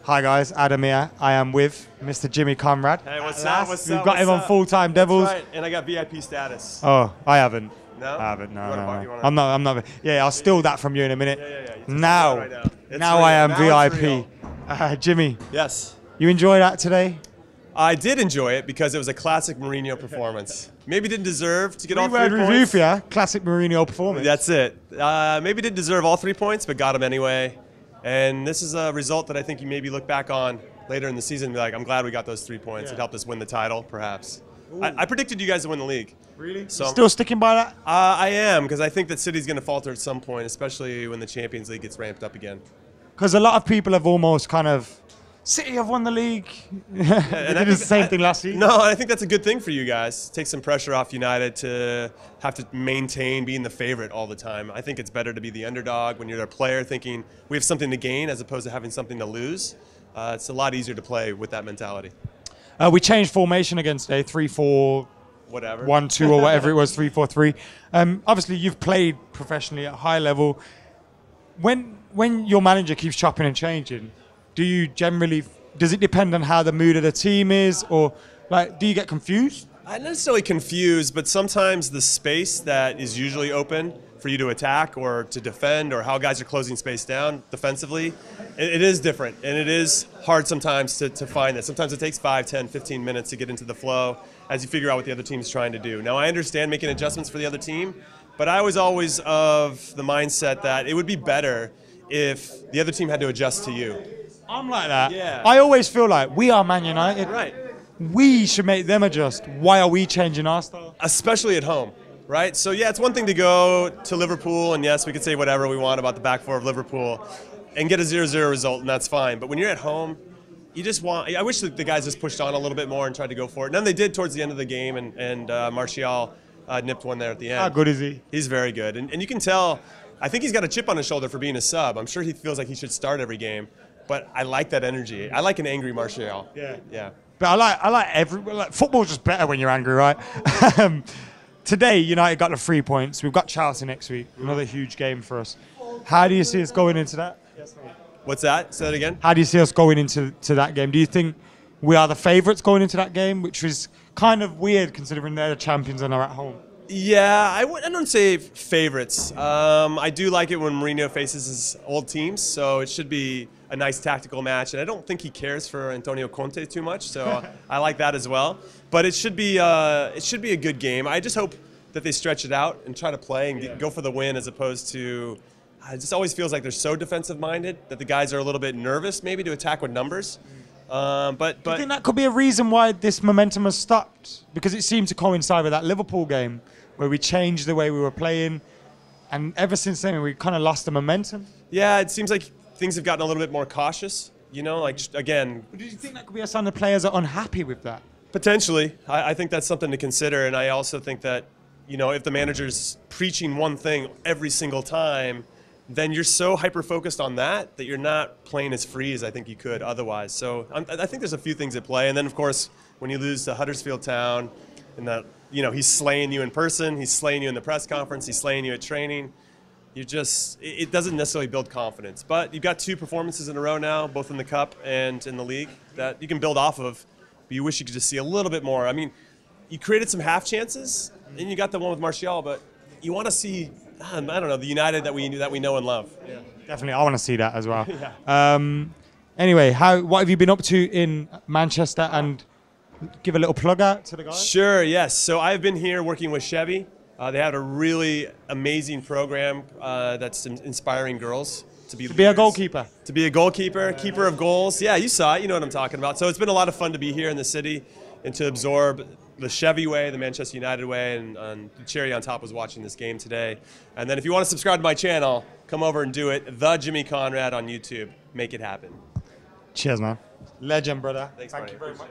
Hi guys, Adam here. I am with Mr. Jimmy Conrad. Hey, what's up? We've got him on FullTimeDEVILs. That's right, and I got VIP status. Oh, I haven't. No? I haven't. No. I'm I'm not. Yeah, I'll steal that from you in a minute. Yeah. Now, Right now I am VIP. Jimmy. Yes. You enjoy that today? I did enjoy it because it was a classic Mourinho performance. Maybe didn't deserve to get all 3 points. Review for you. Classic Mourinho performance. That's it. Maybe didn't deserve all 3 points, but got them anyway. And this is a result that I think you maybe look back on later in the season and be like, I'm glad we got those 3 points. It helped us win the title, perhaps. I predicted you guys to win the league. Really? So Still sticking by that? I am, because I think that City's going to falter at some point, especially when the Champions League gets ramped up again. Because a lot of people have almost kind of, City have won the league. They did the same thing last season. No, I think that's a good thing for you guys. Take some pressure off United to have to maintain being the favorite all the time. I think it's better to be the underdog when you're a player thinking we have something to gain as opposed to having something to lose. It's a lot easier to play with that mentality. We changed formation against a 3-4, whatever, 1-2 or whatever it was, 3-4-3. Obviously, you've played professionally at a high level. When your manager keeps chopping and changing, does it depend on how the mood of the team is, or like, do you get confused? I'm not necessarily confused, but sometimes the space that is usually open for you to attack or to defend, or how guys are closing space down defensively, it is different, and it is hard sometimes to find that. Sometimes it takes 5, 10, 15 minutes to get into the flow as you figure out what the other team's trying to do. Now, I understand making adjustments for the other team, but I was always of the mindset that it would be better if the other team had to adjust to you. I'm like that. Yeah. I always feel like we are Man United. Right. We should make them adjust. Why are we changing our style? Especially at home, right? So yeah, it's one thing to go to Liverpool, and yes, we could say whatever we want about the back four of Liverpool and get a 0-0 result, and that's fine. But when you're at home, you just want, I wish that the guys just pushed on a little bit more and tried to go for it. And then they did towards the end of the game, and Martial nipped one there at the end. How good is he? He's very good. And you can tell, I think he's got a chip on his shoulder for being a sub. I'm sure he feels like he should start every game. But I like that energy. I like an angry Martial. Yeah. But I like football's just better when you're angry, right? Today, United got the 3 points. We've got Chelsea next week. Another huge game for us. How do you see us going into that? What's that? Say that again. How do you see us going into that game? Do you think we are the favourites going into that game, which is kind of weird considering they're the champions and are at home? Yeah, I don't say favorites. I do like it when Mourinho faces his old teams, so it should be a nice tactical match. And I don't think he cares for Antonio Conte too much, so I like that as well. But it should be a good game. I just hope that they stretch it out and try to play and go for the win, as opposed to. It just always feels like they're so defensive-minded that the guys are a little bit nervous, maybe, to attack with numbers. But do you think that could be a reason why this momentum has stopped? Because it seemed to coincide with that Liverpool game where we changed the way we were playing, and ever since then we kind of lost the momentum. Yeah, it seems like things have gotten a little bit more cautious. Like just, again. But do you think that could be a sign the players are unhappy with that? Potentially, I think that's something to consider, and I also think that if the manager's preaching one thing every single time, then you're so hyper-focused on that you're not playing as free as I think you could otherwise. So I think there's a few things at play. And then, of course, when you lose to Huddersfield Town, and that he's slaying you in person, he's slaying you in the press conference, he's slaying you at training, it doesn't necessarily build confidence. But you've got 2 performances in a row now, both in the Cup and in the league, that you can build off of. But you wish you could just see a little bit more. I mean, you created some half chances, and you got the one with Martial, but you want to see, I don't know, the United that we know and love. Yeah, definitely. I want to see that as well. Anyway, what have you been up to in Manchester? And give a little plug out to the guys. Sure, yes. So I've been here working with Chevy. They have a really amazing program that's inspiring girls to be a goalkeeper. To be a goalkeeper, keeper of goals. Yeah, you saw it. You know what I'm talking about. So it's been a lot of fun to be here in the city and to absorb the Chevy way, the Manchester United way, and the cherry on top was watching this game today. And then if you want to subscribe to my channel, come over and do it. The Jimmy Conrad on YouTube. Make it happen. Cheers, man. Legend, brother. Thanks, Thank you very much.